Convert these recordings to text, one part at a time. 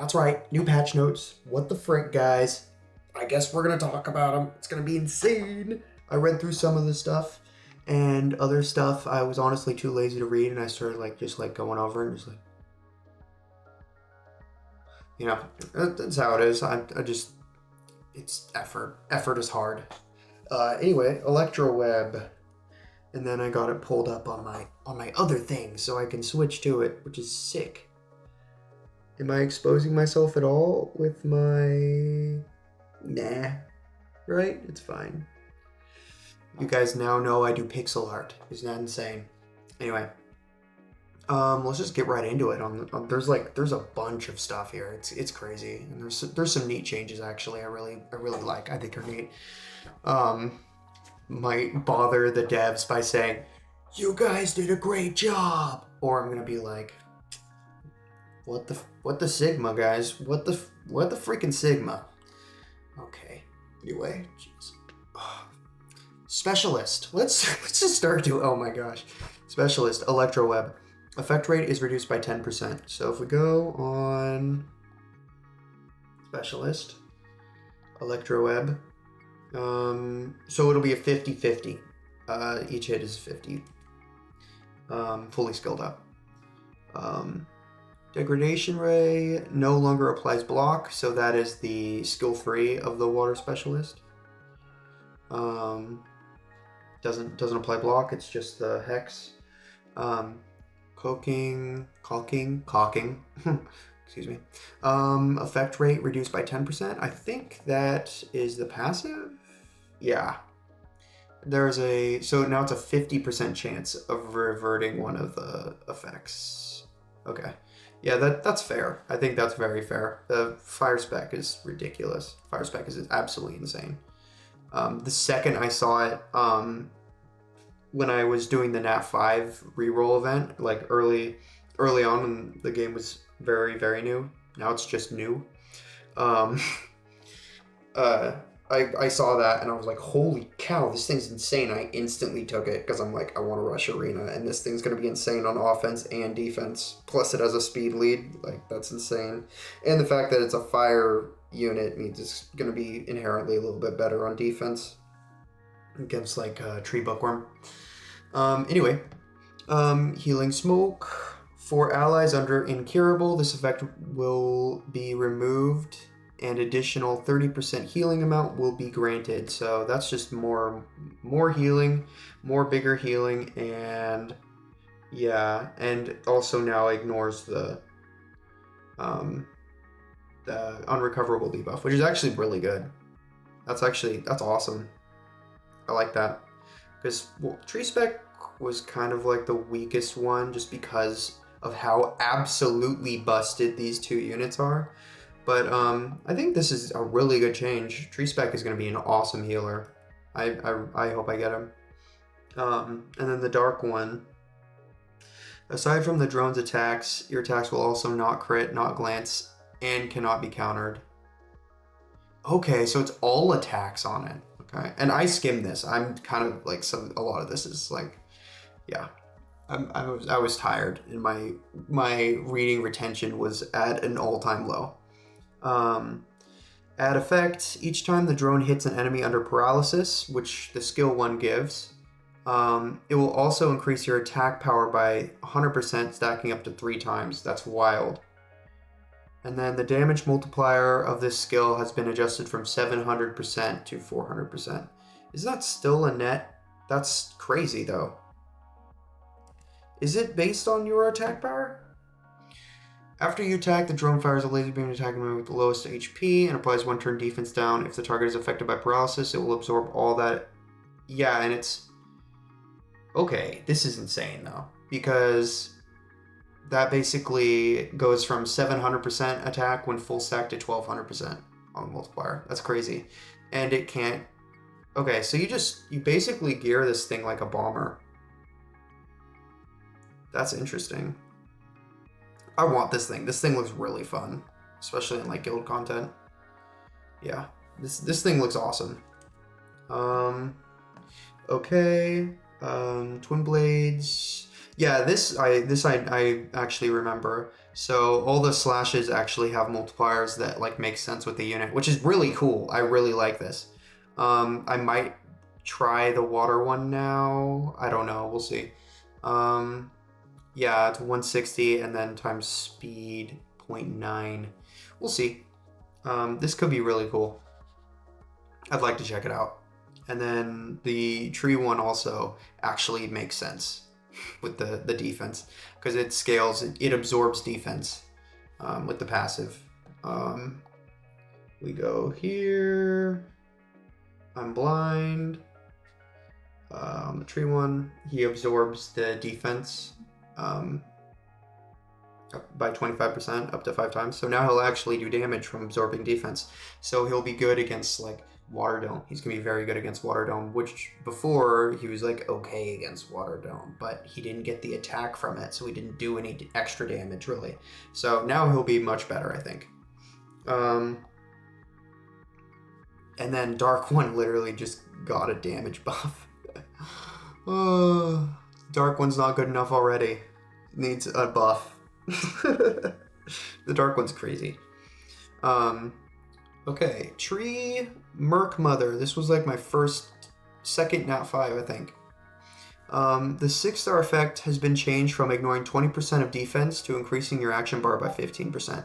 That's right, new patch notes. What the frick, guys? I guess we're gonna talk about them. It's gonna be insane. I read through some of the stuff, and other stuff I was honestly too lazy to read, and I started just going over and just that's how it is. I just, it's effort. Effort is hard. Anyway, Electroweb. And then I got it pulled up on my other thing so I can switch to it, which is sick. Am I exposing myself at all with my... Nah. Right? It's fine. You guys now know I do pixel art. Isn't that insane? Anyway. Let's just get right into it. There's a bunch of stuff here. It's crazy. And there's some neat changes actually I really like. I think are neat. Might bother the devs by saying, "You guys did a great job," or I'm gonna be like, "What the Sigma, guys? What the freaking Sigma?" Okay. Anyway, jeez. Specialist. Let's just start to. Oh my gosh, Specialist Electroweb. Effect rate is reduced by 10%. So if we go on Specialist Electroweb. So it'll be a 50-50. Each hit is 50. Fully skilled up. Degradation Ray no longer applies block, so that is the skill free of the water specialist. Doesn't apply block, it's just the hex. Caulking. Excuse me. Effect rate reduced by 10%. I think that is the passive. Yeah. So now it's a 50% chance of reverting one of the effects. Okay. Yeah, that's fair. I think that's very fair. The fire spec is ridiculous. Fire spec is absolutely insane. The second I saw it, when I was doing the Nat 5 reroll event, like early on when the game was very, very new. Now it's just new. I saw that and I was like, holy cow, this thing's insane. I instantly took it because I'm like, I want to rush arena and this thing's going to be insane on offense and defense. Plus it has a speed lead. Like, that's insane. And the fact that it's a fire unit means it's going to be inherently a little bit better on defense against Tree Bookworm. Anyway, Healing Smoke. For allies under Incurable, this effect will be removed and additional 30% healing amount will be granted. So that's just more healing, more bigger healing, and yeah, and also now ignores the unrecoverable debuff, which is actually really good. That's awesome. I like that. Because Tree Spec was kind of like the weakest one just because of how absolutely busted these two units are. But I think this is a really good change. Tree Spec is going to be an awesome healer. I hope I get him. And then the Dark one. Aside from the drone's attacks, your attacks will also not crit, not glance, and cannot be countered. Okay, so it's all attacks on it. Okay, and I skimmed this. I'm kind of like a lot of this is like, yeah. I was tired, and my reading retention was at an all-time low. Add effect. Each time the drone hits an enemy under paralysis, which the skill 1 gives, it will also increase your attack power by 100%, stacking up to 3 times. That's wild. And then the damage multiplier of this skill has been adjusted from 700% to 400%. Is that still a net? That's crazy, though. Is it based on your attack power? After you attack, the drone fires a laser beam attacking enemy with the lowest HP and applies 1 turn defense down. If the target is affected by paralysis, it will absorb all that. Yeah, and it's... Okay, this is insane, though. Because that basically goes from 700% attack when full stack to 1200% on the multiplier. That's crazy. And it can't... Okay, so you basically gear this thing like a bomber. That's interesting. I want this thing. This thing looks really fun, especially in like guild content. Yeah, this thing looks awesome. Okay. Twin blades. Yeah, this I actually remember. So all the slashes actually have multipliers that like make sense with the unit, which is really cool. I really like this. I might try the water one now. I don't know. We'll see. Yeah, it's 160 and then times speed 0.9. We'll see. This could be really cool. I'd like to check it out. And then the tree one also actually makes sense with the defense because it scales, it absorbs defense with the passive. We go here. I'm blind. The tree one, he absorbs the defense by 25% up to 5 times. So now he'll actually do damage from absorbing defense. So he'll be good against like Water Dome. He's gonna be very good against Water Dome, which before he was like okay against Water Dome, but he didn't get the attack from it, so he didn't do any extra damage really. So now he'll be much better, I think. And then Dark One literally just got a damage buff. Dark One's not good enough already. It needs a buff. The Dark One's crazy. Okay, Tree Merc Mother. This was like my second Nat 5, I think. The 6-star effect has been changed from ignoring 20% of defense to increasing your action bar by 15%.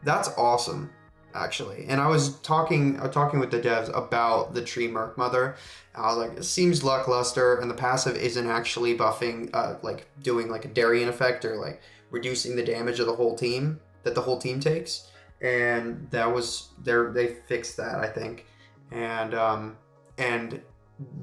That's awesome, actually. And I was talking with the devs about the Tree Merc Mother. I was like, it seems lackluster, and the passive isn't actually buffing, like doing like a Darien effect or like reducing the damage of the whole team that the whole team takes. And that was they fixed that, I think. And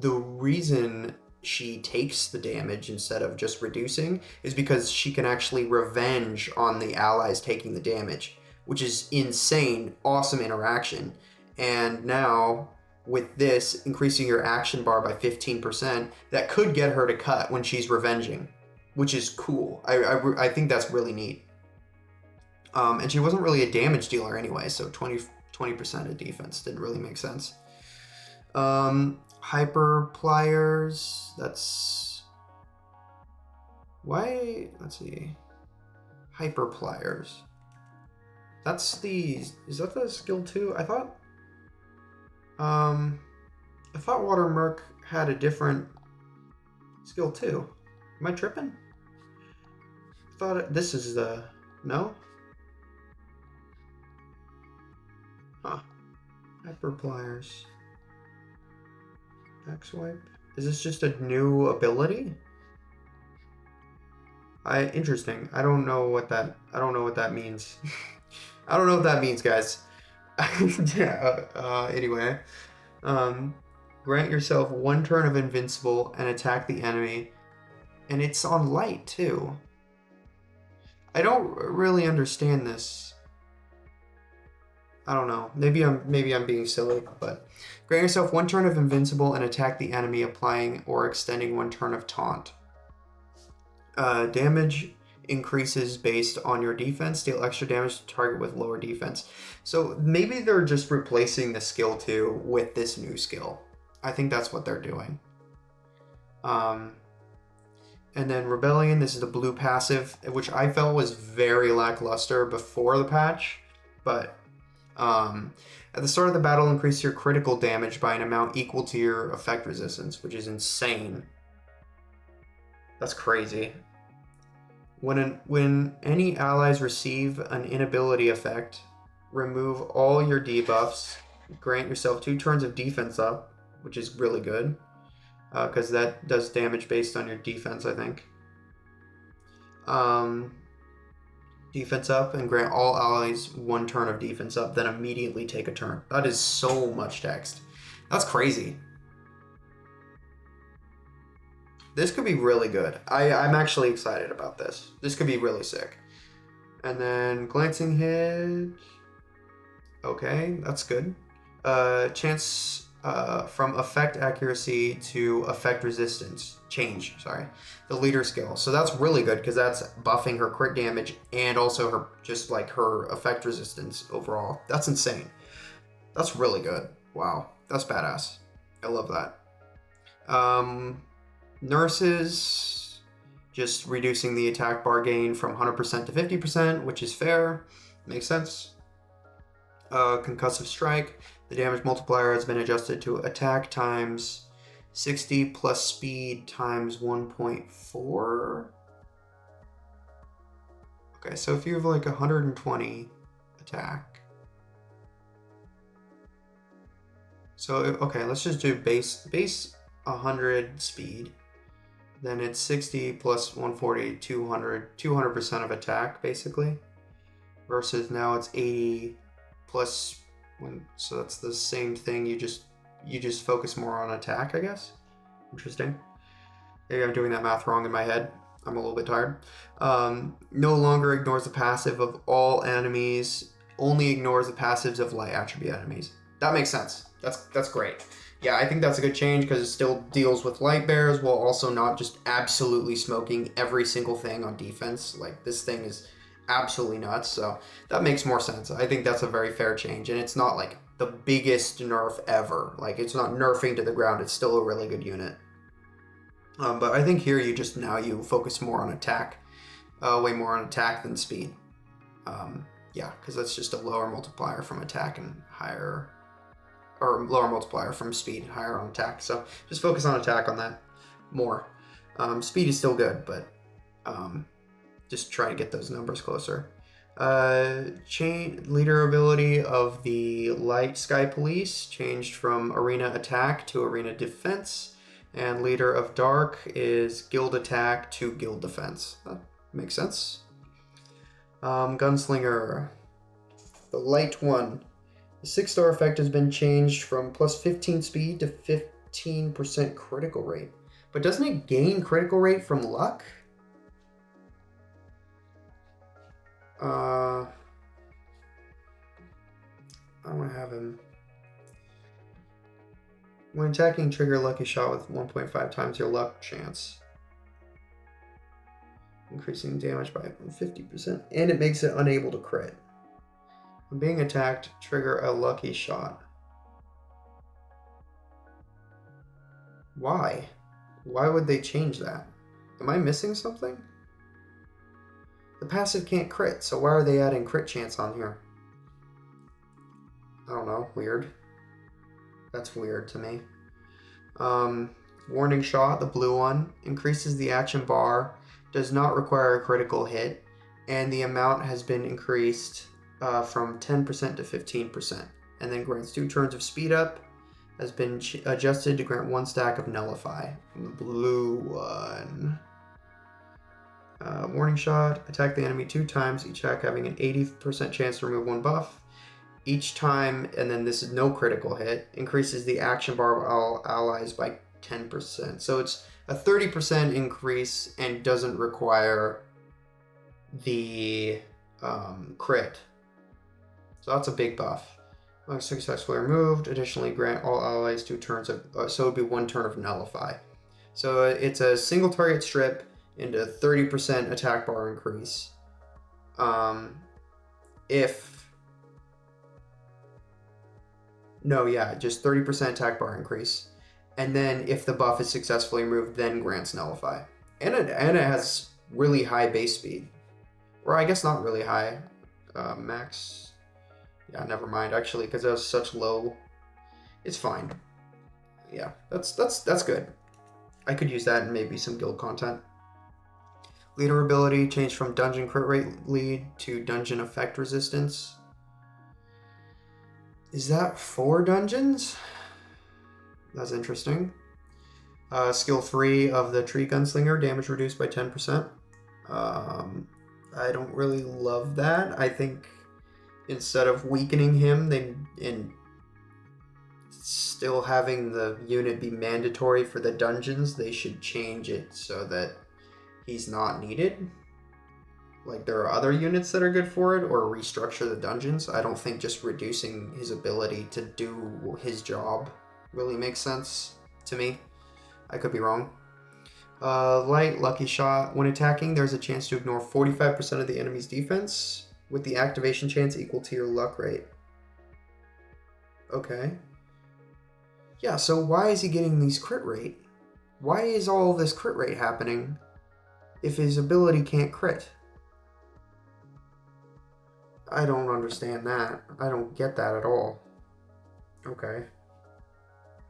the reason she takes the damage instead of just reducing is because she can actually revenge on the allies taking the damage, which is insane, awesome interaction. And now with this increasing your action bar by 15%, that could get her to cut when she's revenging, which is cool. I think that's really neat. And she wasn't really a damage dealer anyway, so 20% of defense didn't really make sense. Hyper pliers, that's... Why? Let's see. Hyper pliers. That's the... Is that the skill 2? I thought Water Merc had a different skill 2. Am I tripping? I thought this is the... No? Huh. Hyper pliers. Back swipe. Is this just a new ability? Interesting. I don't know what that means. I don't know what that means, guys. Yeah. Anyway, grant yourself 1 turn of invincible and attack the enemy, and it's on light too. I don't really understand this. I don't know. Maybe I'm being silly, but grant yourself 1 turn of invincible and attack the enemy, applying or extending 1 turn of taunt. Damage increases based on your defense. Deal extra damage to target with lower defense. So maybe they're just replacing the skill 2 with this new skill. I think that's what they're doing. And then Rebellion, this is the blue passive, which I felt was very lackluster before the patch, but at the start of the battle, increase your critical damage by an amount equal to your effect resistance, which is insane. That's crazy. When any allies receive an inability effect, remove all your debuffs, grant yourself 2 turns of defense up, which is really good, because that does damage based on your defense, I think. Defense up, and grant all allies 1 turn of defense up, then immediately take a turn. That is so much text. That's crazy. This could be really good. I'm actually excited about this. This could be really sick. And then glancing hit. Okay, that's good. Chance from effect accuracy to effect resistance. Change, sorry. The leader skill. So that's really good because that's buffing her crit damage and also her just like her effect resistance overall. That's insane. That's really good. Wow. That's badass. I love that. Nurses. just reducing the attack bar gain from 100% to 50%, which is fair. Makes sense. Concussive strike. The damage multiplier has been adjusted to attack times 60 plus speed times 1.4. Okay, so if you have like 120 attack. So, okay, let's just do base 100 speed. Then it's 60 plus 140, 200% of attack, basically. Versus now it's 80 plus one, so that's the same thing. You just focus more on attack, I guess. Interesting. Maybe I'm doing that math wrong in my head. I'm a little bit tired. No longer ignores the passive of all enemies. Only ignores the passives of light attribute enemies. That makes sense. That's great. Yeah, I think that's a good change because it still deals with light bears while also not just absolutely smoking every single thing on defense. Like, this thing is absolutely nuts, so that makes more sense. I think that's a very fair change, and it's not like the biggest nerf ever. Like, it's not nerfing to the ground. It's still a really good unit. But I think here you focus more on attack, way more on attack than speed. Yeah, because that's just a lower multiplier from attack and higher, or lower multiplier from speed, higher on attack. So just focus on attack on that more. Speed is still good, but just try to get those numbers closer. Leader ability of the Light Sky Police changed from Arena Attack to Arena Defense. And Leader of Dark is Guild Attack to Guild Defense. That makes sense. Gunslinger. The light one. The 6-star effect has been changed from plus 15 speed to 15% critical rate. But doesn't it gain critical rate from luck? I want to have him. When attacking, trigger a lucky shot with 1.5 times your luck chance. Increasing damage by 50%. And it makes it unable to crit. When being attacked, trigger a lucky shot. Why? Why would they change that? Am I missing something? The passive can't crit, so why are they adding crit chance on here? I don't know. Weird. That's weird to me. Warning shot, the blue one, increases the action bar, does not require a critical hit, and the amount has been increased from 10% to 15%, and then grants 2 turns of speed up, has been adjusted to grant 1 stack of nullify. The blue one. Warning shot, attack the enemy 2 times, each attack having an 80% chance to remove 1 buff. Each time, and then this is no critical hit, increases the action bar of all allies by 10%. So it's a 30% increase and doesn't require the crit. So that's a big buff. Successfully removed. Additionally, grant all allies 2 turns of, so it would be 1 turn of nullify. So it's a single target strip into 30% attack bar increase. Just 30% attack bar increase. And then if the buff is successfully removed, then grants nullify. And it has really high base speed. Or I guess not really high. Max. Yeah, never mind actually, because it has such low. It's fine. Yeah, that's good. I could use that in maybe some guild content. Leader ability changed from dungeon crit rate lead to dungeon effect resistance. Is that 4 dungeons? That's interesting. Skill 3 of the Tree Gunslinger, damage reduced by 10%. I don't really love that. I think instead of weakening him, and still having the unit be mandatory for the dungeons, they should change it so that he's not needed. Like, there are other units that are good for it, or restructure the dungeons. I don't think just reducing his ability to do his job really makes sense to me. I could be wrong. Light lucky shot. When attacking, there's a chance to ignore 45% of the enemy's defense, with the activation chance equal to your luck rate. Okay. Yeah, so why is he getting these crit rate? Why is all this crit rate happening? if his ability can't crit? I don't understand that. I don't get that at all. Okay.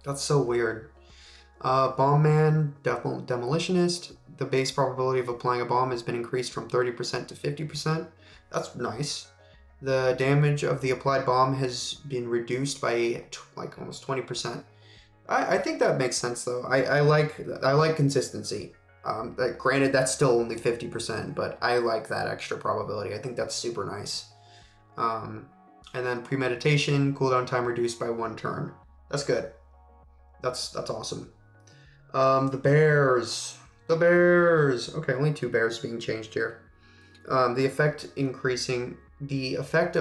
That's so weird. Bomb Man, Demolitionist. The base probability of applying a bomb has been increased from 30% to 50%. That's nice. The damage of the applied bomb has been reduced by like almost 20%. I think that makes sense though. I like consistency. Granted, that's still only 50%, but I like that extra probability. I think that's super nice. And then premeditation, cooldown time reduced by 1 turn. That's good. That's awesome. The bears. The bears. Okay, only 2 bears being changed here. The effect of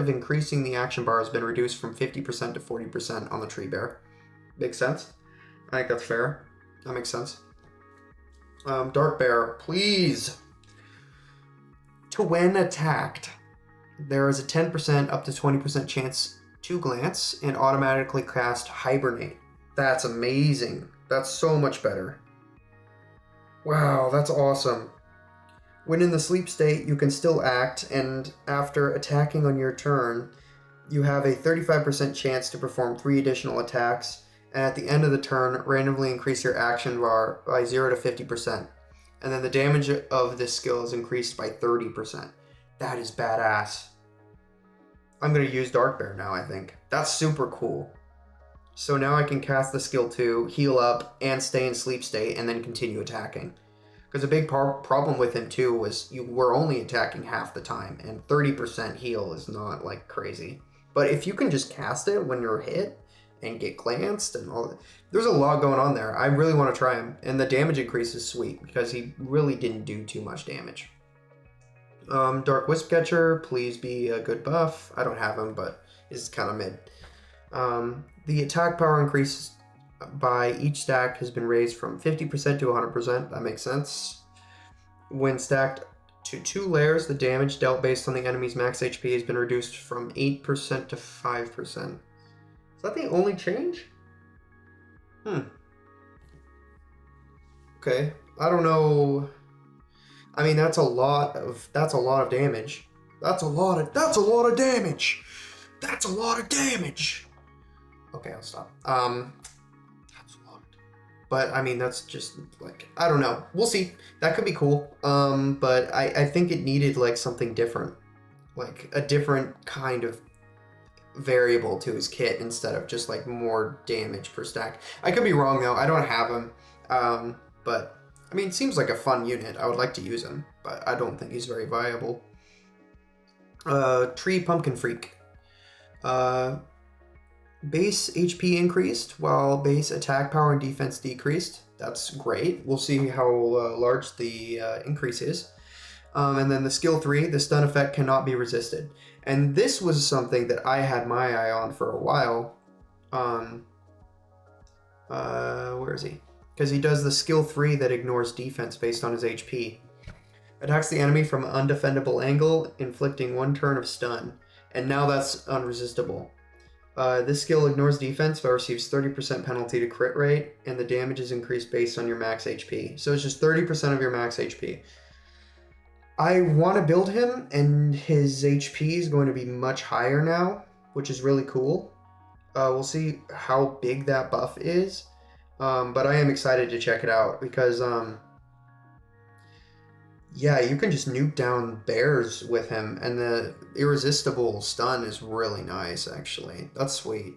increasing the action bar has been reduced from 50% to 40% on the tree bear. Makes sense. I think that's fair. That makes sense. Dark bear, please. To when attacked, there is a 10% up to 20% chance to glance and automatically cast hibernate. That's amazing. That's so much better. Wow, that's awesome. When in the sleep state, you can still act, and after attacking on your turn, you have a 35% chance to perform 3 additional attacks, and at the end of the turn, randomly increase your action bar by 0 to 50%. And then the damage of this skill is increased by 30%. That is badass. I'm going to use Dark Bear now, I think. That's super cool. So now I can cast the skill 2, heal up, and stay in sleep state, and then continue attacking. Because a big problem with him too was you were only attacking half the time, and 30% heal is not like crazy. But if you can just cast it when you're hit and get glanced and all that, there's a lot going on there. I really want to try him, and the damage increase is sweet because he really didn't do too much damage. Dark Wisp Catcher, please be a good buff. I don't have him, but it's kind of mid. The attack power increase by each stack has been raised from 50% to 100%. That makes sense. When stacked to 2 layers, the damage dealt based on the enemy's max HP has been reduced from 8% to 5%. Is that the only change? Okay. I don't know. I mean, that's a lot of damage. That's a lot of damage. That's a lot of damage. Okay, I'll stop. That's a lot. But I mean, that's just like, I don't know. We'll see. That could be cool. But I think it needed like something different, like a different kind of variable to his kit instead of just like more damage per stack. I could be wrong though. I don't have him. But I mean, it seems like a fun unit. I would like to use him, but I don't think he's very viable. Tree Pumpkin Freak. Base HP increased while base attack power and defense decreased. That's great. We'll see how large the increase is. And then the skill 3, the stun effect cannot be resisted. And this was something that I had my eye on for a while. Where is he? Because he does the skill 3 that ignores defense based on his HP. Attacks the enemy from an undefendable angle, inflicting 1 turn of stun. And now that's unresistible. This skill ignores defense but receives 30% penalty to crit rate, and the damage is increased based on your max HP. So it's just 30% of your max HP. I want to build him, and his HP is going to be much higher now, which is really cool. We'll see how big that buff is, but I am excited to check it out because, yeah, you can just nuke down bears with him, and the irresistible stun is really nice, actually. That's sweet.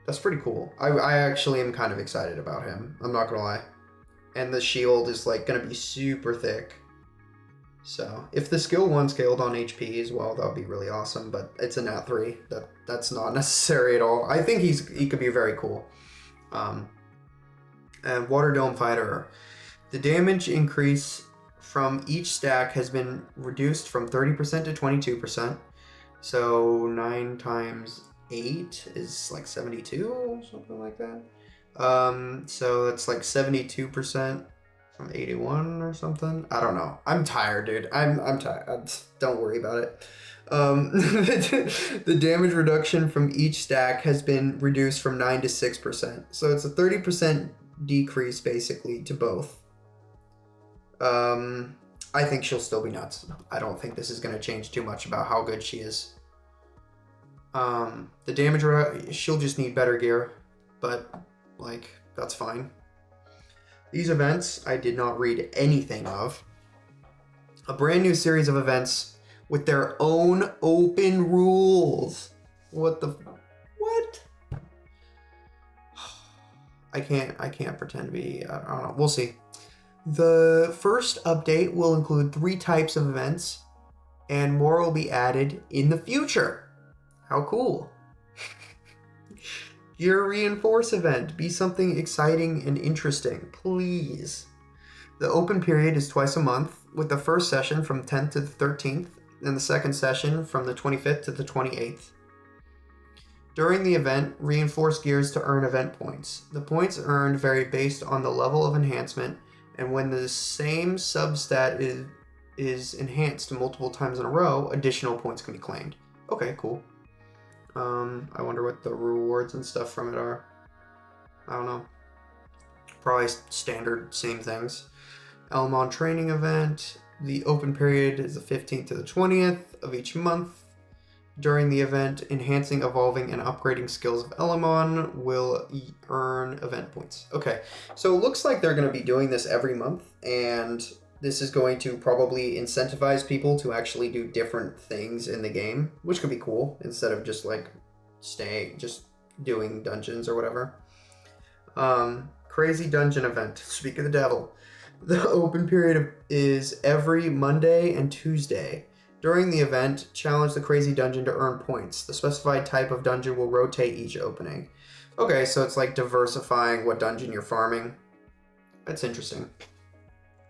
That's pretty cool. I actually am kind of excited about him. I'm not gonna lie. And the shield is, like, gonna be super thick. So, if the skill 1 scaled on HP as well, that would be really awesome, but it's a nat 3. That's not necessary at all. I think he could be very cool. And Water Dome Fighter. The damage increase from each stack has been reduced from 30% to 22%. So 9 times 8 is like 72 or something like that. So that's like 72% from 81 or something. I don't know. I'm tired, dude. I'm tired. Don't worry about it. The damage reduction from each stack has been reduced from 9 to 6%. So it's a 30% decrease basically to both. I think she'll still be nuts. I don't think this is going to change too much about how good she is. The damage, she'll just need better gear, but, like, that's fine. These events, I did not read anything of. A brand new series of events with their own open rules. What? I can't pretend to be, I don't know. We'll see. The first update will include 3 types of events, and more will be added in the future. How cool. Gear Reinforce event. Be something exciting and interesting, please. The open period is twice a month, with the first session from 10th to the 13th, and the second session from the 25th to the 28th. During the event, reinforce gears to earn event points. The points earned vary based on the level of enhancement, and when the same substat is enhanced multiple times in a row, additional points can be claimed. Okay, cool. I wonder what the rewards and stuff from it are. I don't know. Probably standard, same things. Elmon training event. The open period is the 15th to the 20th of each month. During the event, enhancing, evolving, and upgrading skills of Elamon will earn event points. Okay, so it looks like they're going to be doing this every month, and this is going to probably incentivize people to actually do different things in the game, which could be cool, instead of just like just doing dungeons or whatever. Crazy dungeon event. Speak of the devil. The open period is every Monday and Tuesday. During the event, challenge the crazy dungeon to earn points. The specified type of dungeon will rotate each opening. Okay, so it's like diversifying what dungeon you're farming. That's interesting.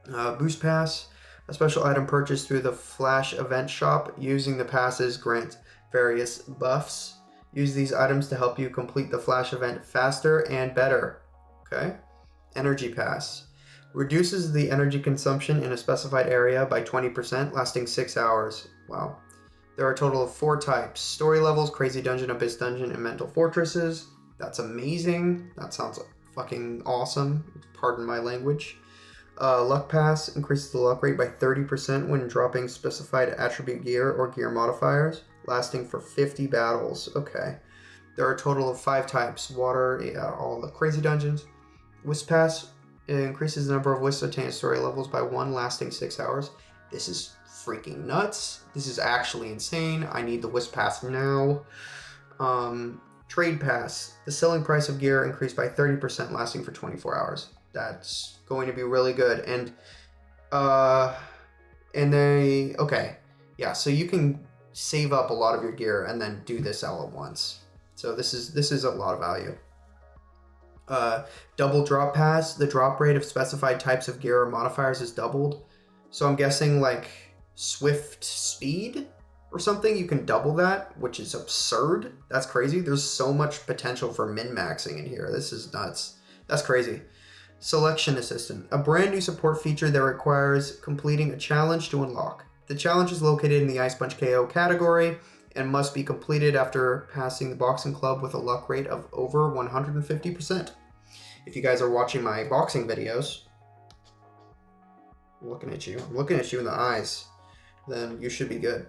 Boost Pass. A special item purchased through the Flash event shop. Using the passes grants various buffs. Use these items to help you complete the Flash event faster and better. Okay. Energy Pass. Reduces the energy consumption in a specified area by 20%, lasting 6 hours. Wow. There are a total of 4 types. Story levels, Crazy Dungeon, Abyss Dungeon, and Mental Fortresses. That's amazing. That sounds fucking awesome. Pardon my language. Luck Pass increases the luck rate by 30% when dropping specified attribute gear or gear modifiers, lasting for 50 battles. Okay. There are a total of 5 types. Water, all the Crazy Dungeons. Wisp Pass. It increases the number of wisps attained story levels by 1, lasting 6 hours. This is freaking nuts. This is actually insane. I need the Wisp Pass now. Trade Pass. The selling price of gear increased by 30%, lasting for 24 hours. That's going to be really good. Okay. Yeah, so you can save up a lot of your gear and then do this all at once. So this is a lot of value. Double drop pass. The drop rate of specified types of gear or modifiers is doubled. So I'm guessing like swift speed or something, you can double that, which is absurd. That's crazy. There's so much potential for min-maxing in here. This is nuts. That's crazy. Selection Assistant. A brand new support feature that requires completing a challenge to unlock. The challenge is located in the Ice Punch KO category and must be completed after passing the boxing club with a luck rate of over 150%. If you guys are watching my boxing videos, I'm looking at you in the eyes, then you should be good.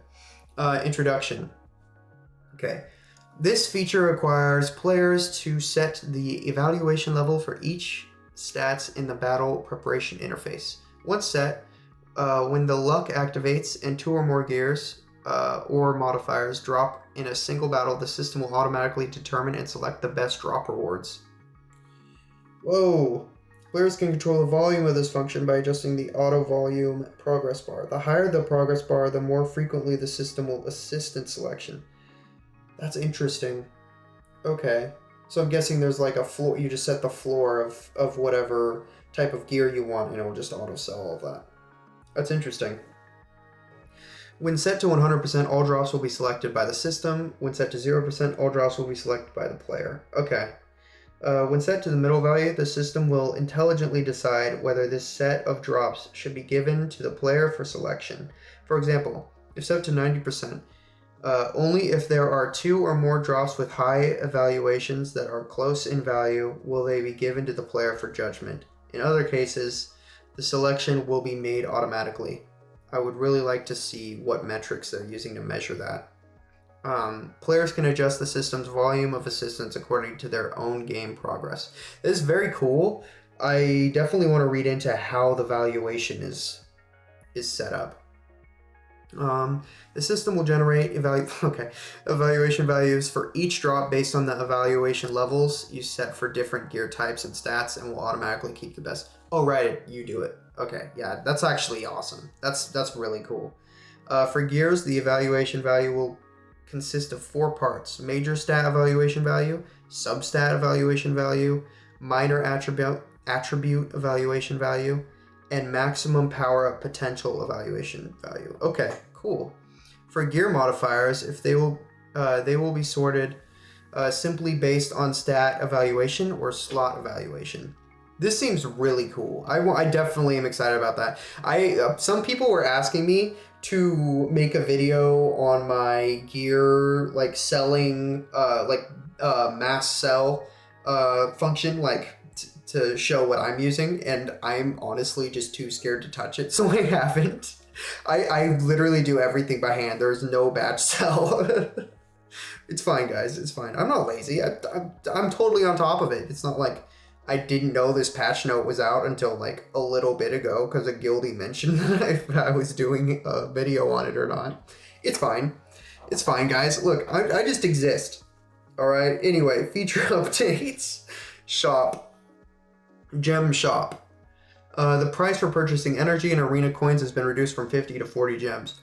Introduction. Okay. This feature requires players to set the evaluation level for each stats in the battle preparation interface. Once set, when the luck activates and 2 or more gears or modifiers drop in a single battle, the system will automatically determine and select the best drop rewards. Whoa! Players can control the volume of this function by adjusting the auto volume progress bar. The higher the progress bar, the more frequently the system will assist in selection. That's interesting. Okay. So I'm guessing there's like a floor, you just set the floor of whatever type of gear you want and it will just auto sell all of that. That's interesting. When set to 100%, all drops will be selected by the system. When set to 0%, all drops will be selected by the player. Okay. When set to the middle value, the system will intelligently decide whether this set of drops should be given to the player for selection. For example, if set to 90%, only if there are 2 or more drops with high evaluations that are close in value will they be given to the player for judgment. In other cases, The selection will be made automatically. I would really like to see what metrics they're using to measure that. Players can adjust the system's volume of assistance according to their own game progress. This is very cool. I definitely want to read into how the valuation is set up. The system will generate evaluation values for each drop based on the evaluation levels you set for different gear types and stats, and will automatically keep the best. Oh, right, you do it. Okay, yeah, that's actually awesome. That's really cool. For gears, the evaluation value will consist of 4 parts: major stat evaluation value, substat evaluation value, minor attribute evaluation value, and maximum power-up potential evaluation value. Okay, cool. For gear modifiers, if they will be sorted simply based on stat evaluation or slot evaluation. This seems really cool. I definitely am excited about that. Some people were asking me to make a video on my gear, like selling, mass sell function, like to show what I'm using, and I'm honestly just too scared to touch it, so I haven't. I literally do everything by hand. There's no batch sell. It's fine, guys. It's fine. I'm not lazy. I'm totally on top of it. It's not like I didn't know this patch note was out until like a little bit ago because a guildie mentioned that if I was doing a video on it or not. It's fine. It's fine, guys. Look, I just exist. All right. Anyway, feature updates. Shop. Gem shop. The price for purchasing energy and arena coins has been reduced from 50 to 40 gems.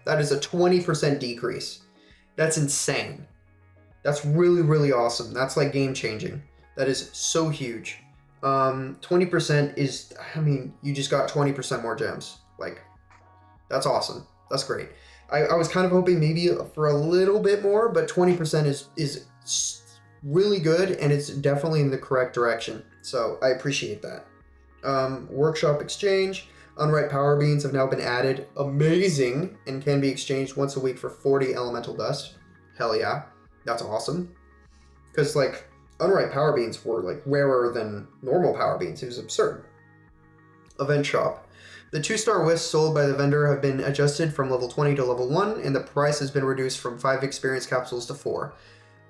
That is a 20% decrease. That's insane. That's really, really awesome. That's like game changing. That is so huge. 20% is, I mean, you just got 20% more gems. Like, that's awesome. That's great. I was kind of hoping maybe for a little bit more, but 20% is really good, and it's definitely in the correct direction. So I appreciate that. Workshop exchange. Unripe power beans have now been added. Amazing, and can be exchanged once a week for 40 elemental dust. Hell yeah. That's awesome. Because, like, unripe power beans were, like, rarer than normal power beans. It was absurd. Event shop. The 2-star wisps sold by the vendor have been adjusted from level 20 to level 1, and the price has been reduced from 5 experience capsules to 4.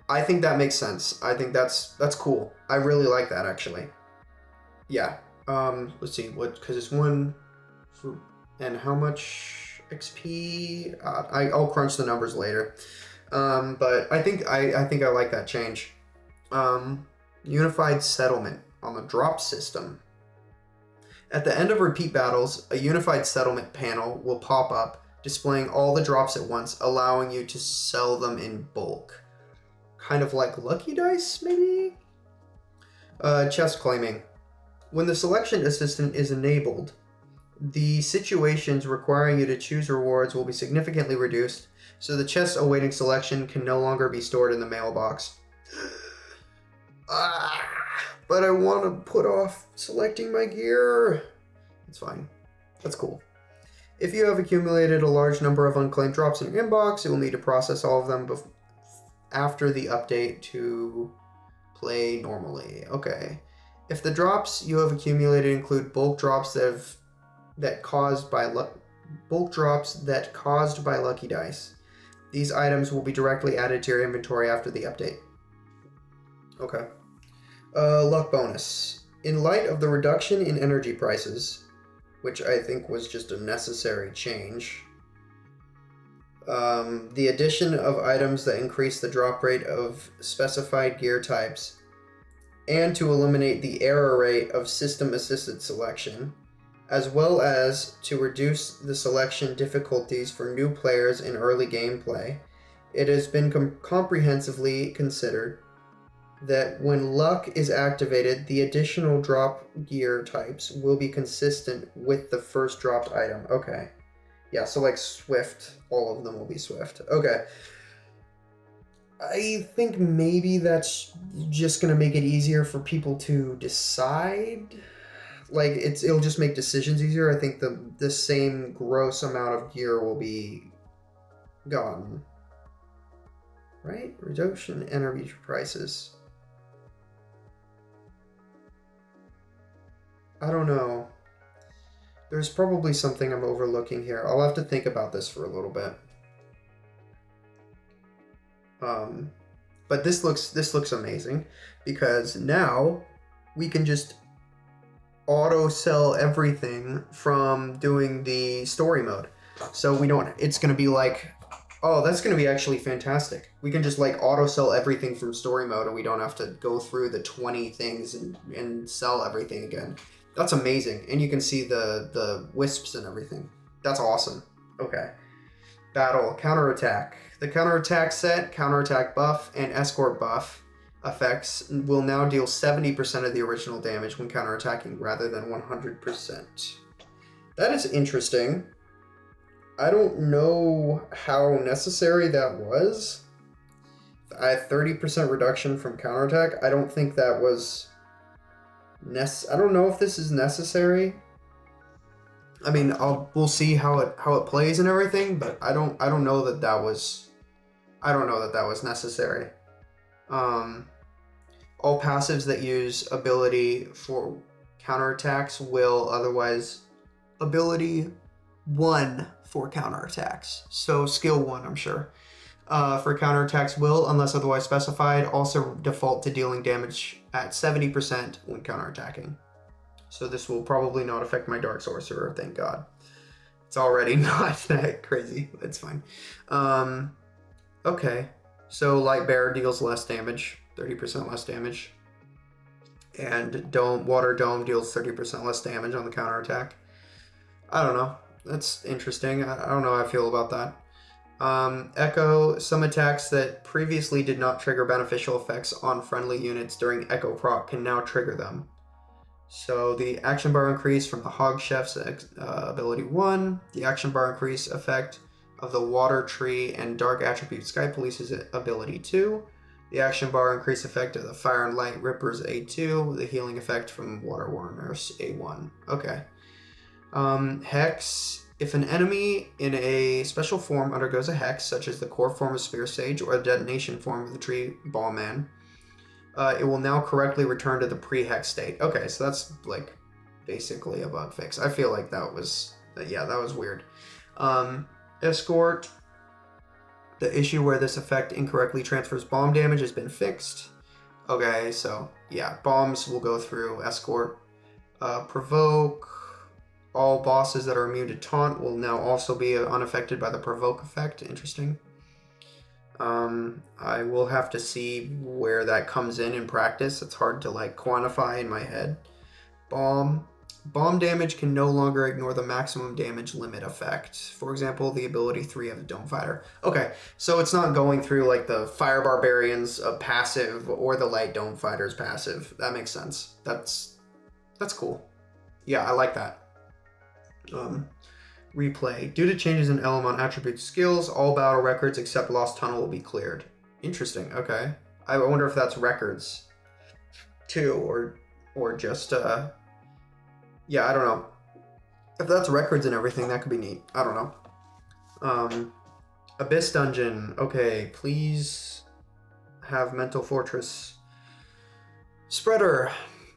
I think that makes sense. I think that's cool. I really like that, actually. Yeah. Let's see, because it's 1 for, and how much XP? I'll crunch the numbers later. But I think I like that change. Unified settlement on the drop system. At the end of repeat battles, a unified settlement panel will pop up, displaying all the drops at once, allowing you to sell them in bulk. Kind of like Lucky Dice, maybe? Chest claiming. When the selection assistant is enabled, the situations requiring you to choose rewards will be significantly reduced, so the chests awaiting selection can no longer be stored in the mailbox. But I want to put off selecting my gear. It's fine. That's cool. If you have accumulated a large number of unclaimed drops in your inbox, you will need to process all of them after the update to play normally. Okay. If the drops you have accumulated include bulk drops that caused by Lucky Dice, these items will be directly added to your inventory after the update. Okay. Luck bonus. In light of the reduction in energy prices, which I think was just a necessary change, the addition of items that increase the drop rate of specified gear types, and to eliminate the error rate of system-assisted selection, as well as to reduce the selection difficulties for new players in early gameplay, it has been comprehensively considered that when luck is activated, the additional drop gear types will be consistent with the first dropped item. Okay. Yeah, so like Swift, all of them will be Swift. Okay. I think maybe that's just going to make it easier for people to decide. Like, it'll just make decisions easier. I think the same gross amount of gear will be gone. Right? Reduction in energy prices. I don't know. There's probably something I'm overlooking here. I'll have to think about this for a little bit. But this looks amazing because now we can just auto sell everything from doing the story mode. So we don't, it's going to be like, oh, that's going to be actually fantastic. We can just like auto sell everything from story mode and we don't have to go through the 20 things and sell everything again. That's amazing. And you can see the wisps and everything. That's awesome. Okay. Battle, counterattack. The counterattack set, counterattack buff, and escort buff effects will now deal 70% of the original damage when counterattacking rather than 100%. That is interesting. I don't know how necessary that was. I had 30% reduction from counterattack. I don't think that was I don't know if this is necessary. I mean, we'll see how it plays and everything, but I don't know that that was necessary. All passives that use ability for counterattacks will otherwise ability 1 for counterattacks. So skill 1, I'm sure. For counterattacks will, unless otherwise specified, also default to dealing damage at 70% when counterattacking. So this will probably not affect my Dark Sorcerer, thank God. It's already not that crazy. It's fine. Okay. So Light Bear deals less damage, 30% less damage. And Water Dome deals 30% less damage on the counterattack. I don't know. That's interesting. I don't know how I feel about that. Echo, some attacks that previously did not trigger beneficial effects on friendly units during Echo proc can now trigger them. So the action bar increase from the Hog Chef's ability 1, the action bar increase effect of the Water Tree and Dark Attribute Sky Police's ability 2, the action bar increase effect of the Fire and Light Rippers A2, the healing effect from Water Warners A1. Okay. Hex. If an enemy in a special form undergoes a hex, such as the core form of Spear Sage or the detonation form of the Tree Ball Man, it will now correctly return to the pre-hex state. Okay, so that's like basically a bug fix. I feel like that was weird. Escort. The issue where this effect incorrectly transfers bomb damage has been fixed. Okay, so yeah, bombs will go through Escort. Provoke. All bosses that are immune to taunt will now also be unaffected by the provoke effect. Interesting. I will have to see where that comes in practice. It's hard to like quantify in my head. Bomb damage can no longer ignore the maximum damage limit effect. For example, the ability 3 of the Dome Fighter. Okay, so it's not going through like the Fire Barbarian's passive or the Light Dome Fighter's passive. That makes sense. That's cool. Yeah, I like that. Replay. Due to changes in element attribute skills, all battle records except Lost Tunnel will be cleared. Interesting. Okay. I wonder if that's records too, or just yeah, I don't know. If that's records and everything, that could be neat. I don't know. Abyss Dungeon. Okay, please have Mental Fortress. Spreader.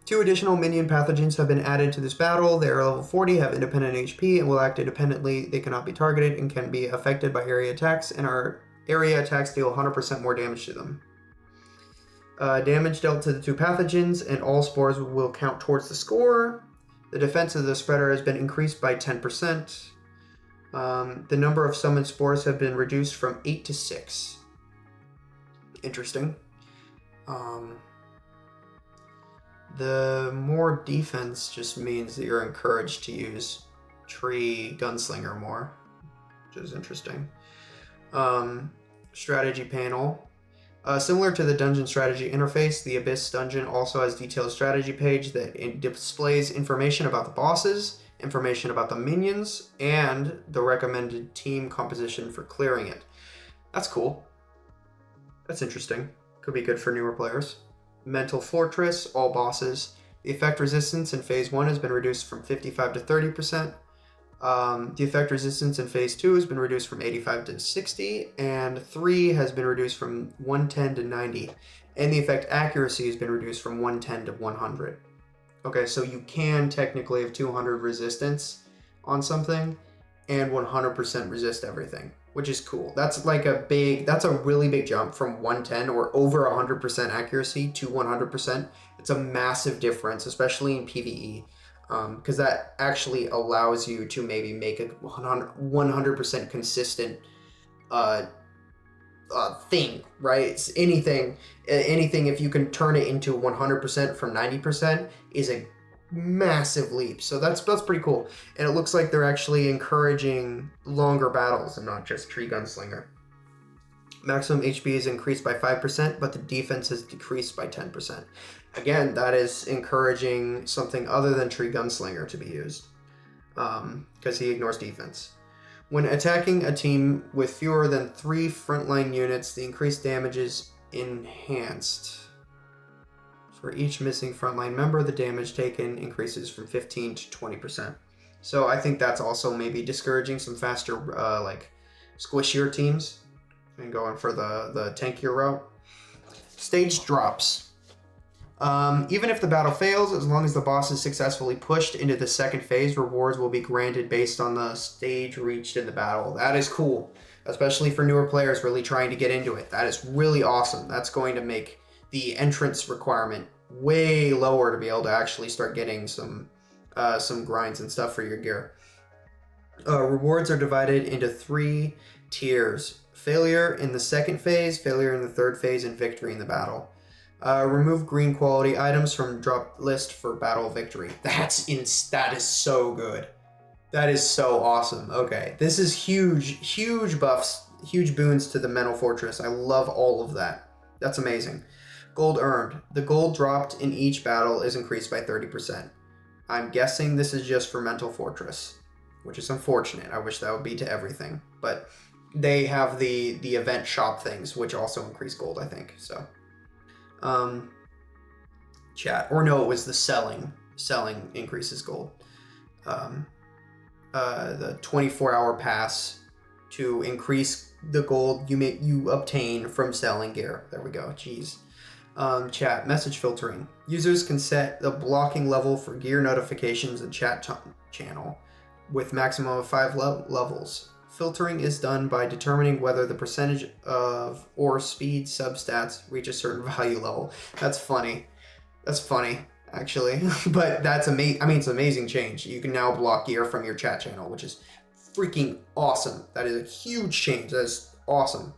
2 additional minion pathogens have been added to this battle. They are level 40, have independent HP, and will act independently. They cannot be targeted and can be affected by area attacks, and our area attacks deal 100% more damage to them. Damage dealt to the 2 pathogens, and all spores will count towards the score. The defense of the spreader has been increased by 10%. The number of summoned spores have been reduced from 8 to 6. Interesting. The more defense just means that you're encouraged to use Tree Gunslinger more, which is interesting. Strategy panel. Similar to the dungeon strategy interface, the Abyss Dungeon also has a detailed strategy page that displays information about the bosses, information about the minions, and the recommended team composition for clearing it. That's cool. That's interesting. Could be good for newer players. Mental Fortress, all bosses. The effect resistance in Phase 1 has been reduced from 55 to 30%. The effect resistance in Phase 2 has been reduced from 85 to 60, and 3 has been reduced from 110 to 90. And the effect accuracy has been reduced from 110 to 100. Okay, so you can technically have 200 resistance, on something and 100% resist everything, which is cool. That's a really big jump from 110 or over 100% accuracy to 100%. It's a massive difference, especially in PvE, because that actually allows you to maybe make a 100% consistent thing, right? It's anything if you can turn it into 100% from 90% is a massive leap. So that's pretty cool. And it looks like they're actually encouraging longer battles and not just Tree Gunslinger. Maximum HP is increased by 5%, but the defense is decreased by 10%. Again, that is encouraging something other than Tree Gunslinger to be used, because he ignores defense. When attacking a team with fewer than 3 frontline units, the increased damage is enhanced. For each missing frontline member, the damage taken increases from 15 to 20%. So I think that's also maybe discouraging some faster, squishier teams and going for the tankier route. Stage drops. Even if the battle fails, as long as the boss is successfully pushed into the second phase, rewards will be granted based on the stage reached in the battle. That is cool, especially for newer players really trying to get into it. That is really awesome. That's going to make the entrance requirement way lower to be able to actually start getting some grinds and stuff for your gear. Rewards are divided into 3 tiers: failure in the second phase, failure in the third phase, and victory in the battle. Remove green quality items from drop list for battle victory. That is so good. That is so awesome. Okay, this is huge buffs, huge boons to the Mental Fortress. I love all of that. That's amazing. Gold earned. The gold dropped in each battle is increased by 30%. I'm guessing this is just for Mental Fortress, which is unfortunate. I wish that would be to everything, but they have the event shop things, which also increase gold, I think. So, chat, or no, it was the selling increases gold. The 24-hour pass to increase the gold you obtain from selling gear. There we go. Jeez. Chat message filtering. Users can set the blocking level for gear notifications and chat channel with maximum of 5 levels. Filtering is done by determining whether the percentage of or speed substats reach a certain value level. That's funny. That's funny, actually. But that's amazing. I mean, it's an amazing change. You can now block gear from your chat channel, which is freaking awesome. That is a huge change. That is awesome.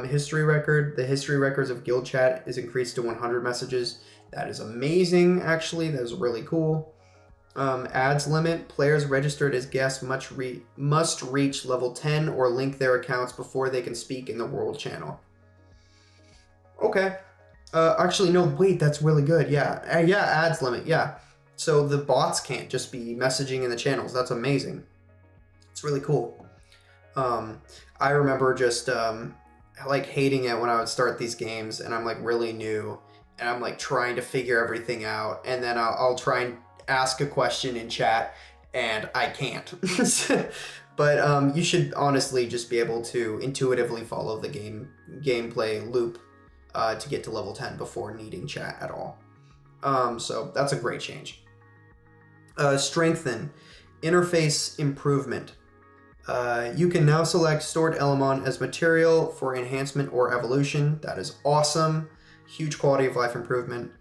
History record. The history records of guild chat is increased to 100 messages. That is amazing, actually. That is really cool. Ads limit. Players registered as guests must reach level 10 or link their accounts before they can speak in the world channel. Okay. Actually, no, wait, that's really good. Yeah, ads limit, yeah. So the bots can't just be messaging in the channels. That's amazing. It's really cool. I remember just hating it when I would start these games and I'm really new and I'm trying to figure everything out, and then I'll try and ask a question in chat and I can't. But you should honestly just be able to intuitively follow the gameplay loop to get to level 10 before needing chat at all. So that's a great change. Strengthen. Interface improvement. You can now select stored element as material for enhancement or evolution. That is awesome. Huge quality of life improvement.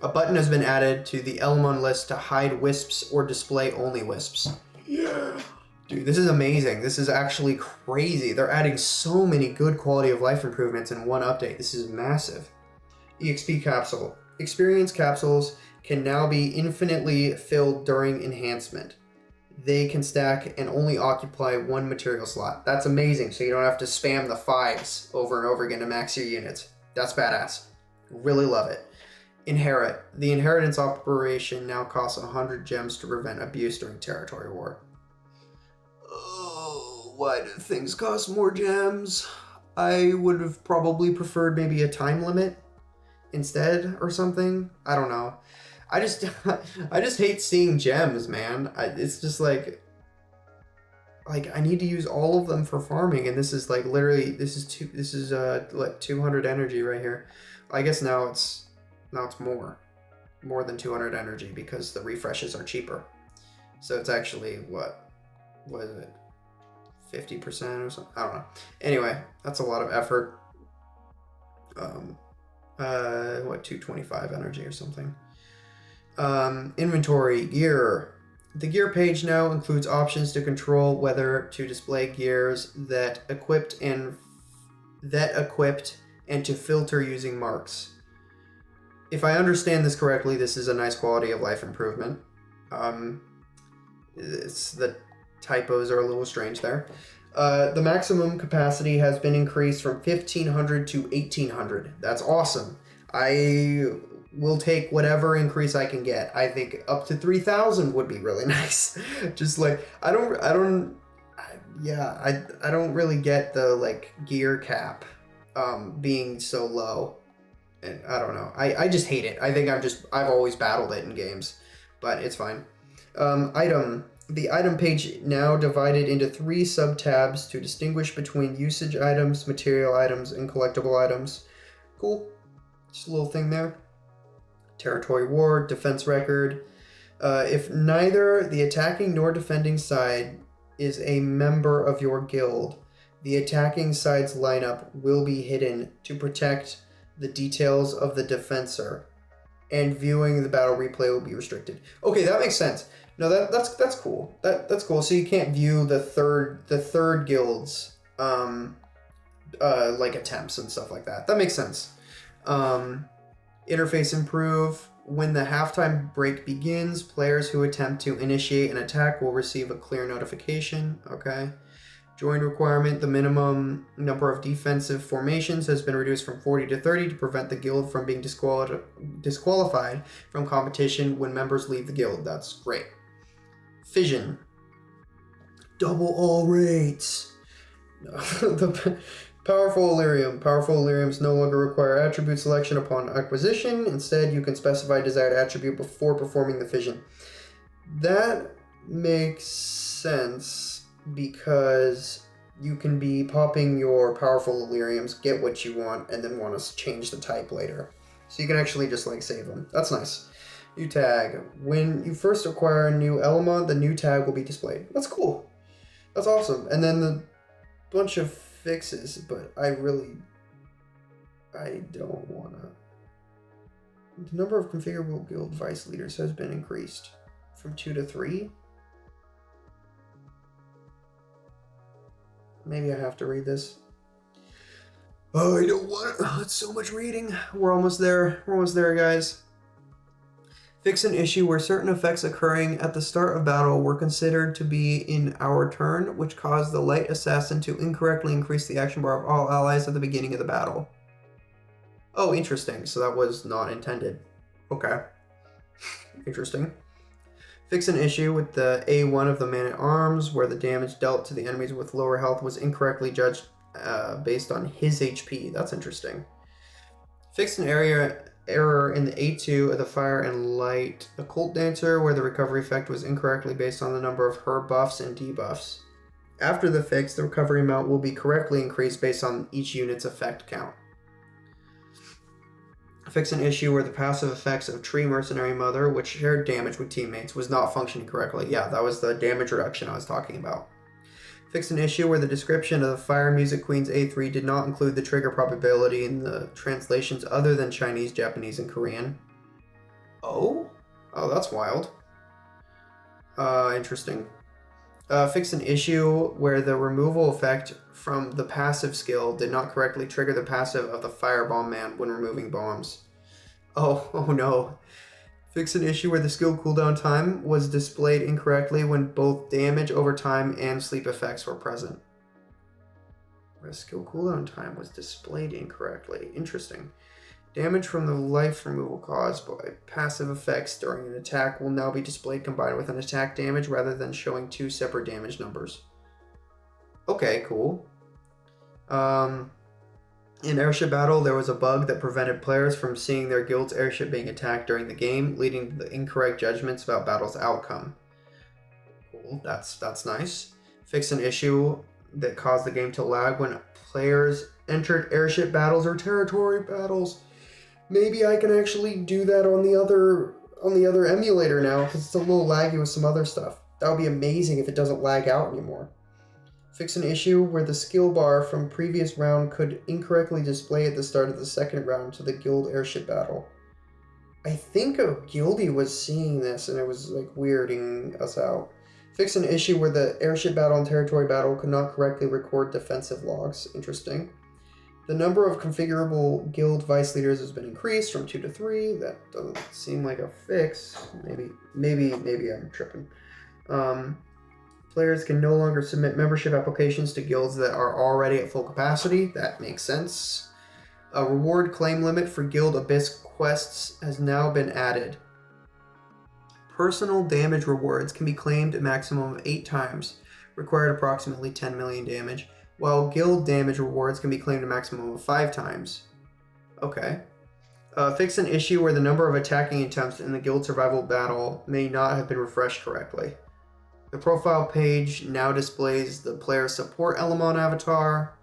A button has been added to the element list to hide wisps or display only wisps. Yeah. Dude, this is amazing. This is actually crazy. They're adding so many good quality of life improvements in one update. This is massive. EXP capsule. Experience capsules can now be infinitely filled during enhancement. They can stack and only occupy 1 material slot. That's amazing. So you don't have to spam the 5s over and over again to max your units. That's badass. Really love it. Inherit. The inheritance operation now costs 100 gems to prevent abuse during territory war. Oh, why do things cost more gems? I would have probably preferred maybe a time limit instead or something. I don't know. I just hate seeing gems, man. It's just like I need to use all of them for farming, and this is literally this is 200 energy right here. I guess now it's more than 200 energy because the refreshes are cheaper. So it's actually what, what is it, 50% or something? I don't know. Anyway, that's a lot of effort. 225 energy or something. Inventory, gear. The gear page now includes options to control whether to display gears that equipped and to filter using marks. If I understand this correctly, this is a nice quality of life improvement. The typos are a little strange there. The maximum capacity has been increased from 1,500 to 1,800. That's awesome. I will take whatever increase I can get. I think up to 3,000 would be really nice. Just like, I don't really get the like gear cap being so low. And I don't know. I just hate it. I think I've always battled it in games, but it's fine. The item page now divided into 3 sub-tabs to distinguish between usage items, material items, and collectible items. Cool. Just a little thing there. Territory war, defense record. If neither the attacking nor defending side is a member of your guild, the attacking side's lineup will be hidden to protect the details of the defensor, and viewing the battle replay will be restricted. Okay, that makes sense. No, that's cool. That's cool. So you can't view the third guild's like attempts and stuff like that. That makes sense. Interface improve. When the halftime break begins, players who attempt to initiate an attack will receive a clear notification. Okay. Join requirement. The minimum number of defensive formations has been reduced from 40 to 30 to prevent the guild from being disqualified from competition when members leave the guild. That's great. Fission. Double all rates. The powerful Illyrium. Powerful Illyriums no longer require attribute selection upon acquisition. Instead, you can specify desired attribute before performing the fission. That makes sense because you can be popping your powerful Illyriums, get what you want, and then want to change the type later. So you can actually just like save them. That's nice. New tag. When you first acquire a new element, the new tag will be displayed. That's cool. That's awesome. And then the bunch of fixes, but I don't want to. The number of configurable guild vice leaders has been increased from 2 to 3. Maybe I have to read this. Oh, I don't want to. Oh, it's so much reading. We're almost there. We're almost there, guys. Fix an issue where certain effects occurring at the start of battle were considered to be in our turn, which caused the light assassin to incorrectly increase the action bar of all allies at the beginning of the battle. Oh, interesting. So that was not intended. Okay. Interesting. Fix an issue with the A1 of the man-at-arms, where the damage dealt to the enemies with lower health was incorrectly judged based on his HP. That's interesting. Fix an error in the A2 of the Fire and Light Occult Dancer, where the recovery effect was incorrectly based on the number of her buffs and debuffs. After the fix, the recovery amount will be correctly increased based on each unit's effect count. Fix an issue where the passive effects of Tree Mercenary Mother, which shared damage with teammates, was not functioning correctly. Yeah, that was the damage reduction I was talking about. Fix an issue where the description of the Fire Music Queen's A3 did not include the trigger probability in the translations other than Chinese, Japanese, and Korean. Oh, that's wild. Interesting. Fix an issue where the removal effect from the passive skill did not correctly trigger the passive of the Firebomb Man when removing bombs. Oh no. Fix an issue where the skill cooldown time was displayed incorrectly when both damage over time and sleep effects were present. Where the skill cooldown time was displayed incorrectly. Interesting. Damage from the life removal caused by passive effects during an attack will now be displayed combined with an attack damage rather than showing 2 separate damage numbers. Okay, cool. In Airship Battle, there was a bug that prevented players from seeing their guild's airship being attacked during the game, leading to the incorrect judgments about battle's outcome. Cool, that's nice. Fix an issue that caused the game to lag when players entered airship battles or territory battles. Maybe I can actually do that on the other emulator now, because it's a little laggy with some other stuff. That would be amazing if it doesn't lag out anymore. Fix an issue where the skill bar from previous round could incorrectly display at the start of the second round to the guild airship battle. I think a guildie was seeing this and it was like weirding us out. Fix an issue where the airship battle and territory battle could not correctly record defensive logs. Interesting. The number of configurable guild vice leaders has been increased from 2 to 3. That doesn't seem like a fix. Maybe I'm tripping. Players can no longer submit membership applications to guilds that are already at full capacity. That makes sense. A reward claim limit for guild abyss quests has now been added. Personal damage rewards can be claimed a maximum of 8 times, required approximately 10 million damage, while guild damage rewards can be claimed a maximum of 5 times. Okay. Fix an issue where the number of attacking attempts in the guild survival battle may not have been refreshed correctly. The profile page now displays the player support Elamon avatar.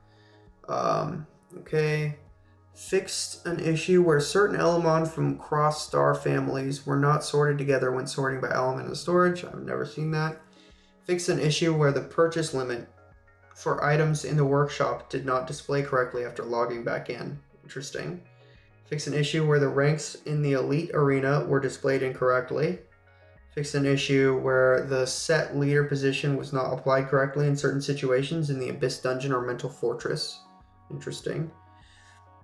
Okay. Fixed an issue where certain Elamon from cross-star families were not sorted together when sorting by element of storage. I've never seen that. Fixed an issue where the purchase limit for items in the workshop did not display correctly after logging back in. Interesting. Fix an issue where the ranks in the elite arena were displayed incorrectly. Fix an issue where the set leader position was not applied correctly in certain situations in the Abyss Dungeon or Mental Fortress. Interesting.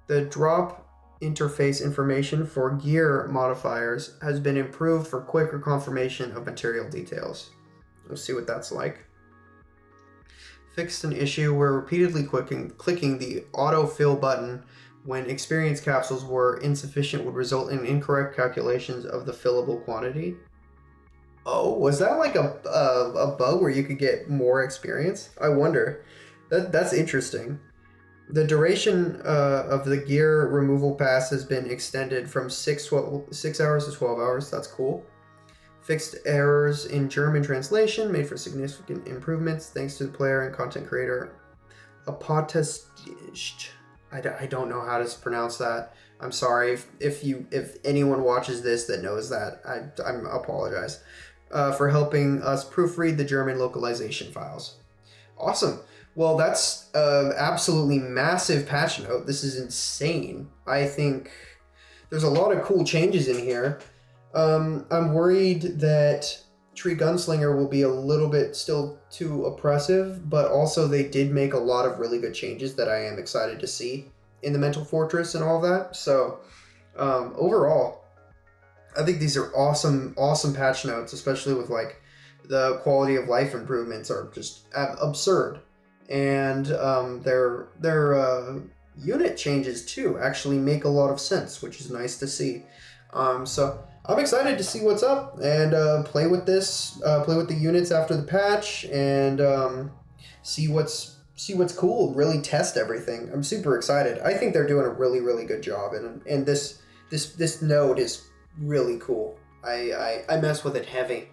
The drop interface information for gear modifiers has been improved for quicker confirmation of material details. Let's see what that's like. Fixed an issue where repeatedly clicking the autofill button when experience capsules were insufficient would result in incorrect calculations of the fillable quantity. Oh, was that like a bug where you could get more experience? I wonder. That's interesting. The duration of the gear removal pass has been extended from 6 hours to 12 hours. That's cool. Fixed errors in German translation made for significant improvements thanks to the player and content creator Apotest. I don't know how to pronounce that. I'm sorry if anyone watches this that knows that. I apologize. For helping us proofread the German localization files. Awesome. Well, that's absolutely massive patch note. This is insane. I think there's a lot of cool changes in here. I'm worried that Tree Gunslinger will be a little bit still too oppressive, but also they did make a lot of really good changes that I am excited to see in the Mental Fortress and all that. So overall, I think these are awesome patch notes, especially with like the quality of life improvements are just absurd, and their unit changes too actually make a lot of sense, which is nice to see. So I'm excited to see what's up and play with this, play with the units after the patch, and see what's cool. Really test everything. I'm super excited. I think they're doing a really good job, and this node is really cool. I mess with it heavy.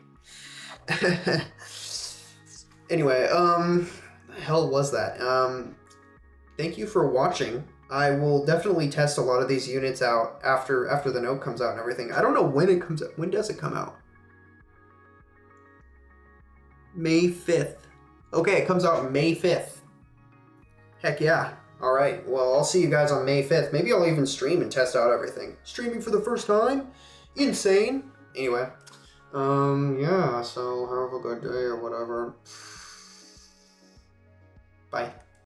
Anyway, the hell was that? Thank you for watching. I will definitely test a lot of these units out after the node comes out and everything. I don't know when it comes out. When does it come out? May 5th. Okay, it comes out May 5th. Heck yeah. All right. Well, I'll see you guys on May 5th. Maybe I'll even stream and test out everything. Streaming for the first time? Insane. Anyway. Yeah, so have a good day or whatever. Bye.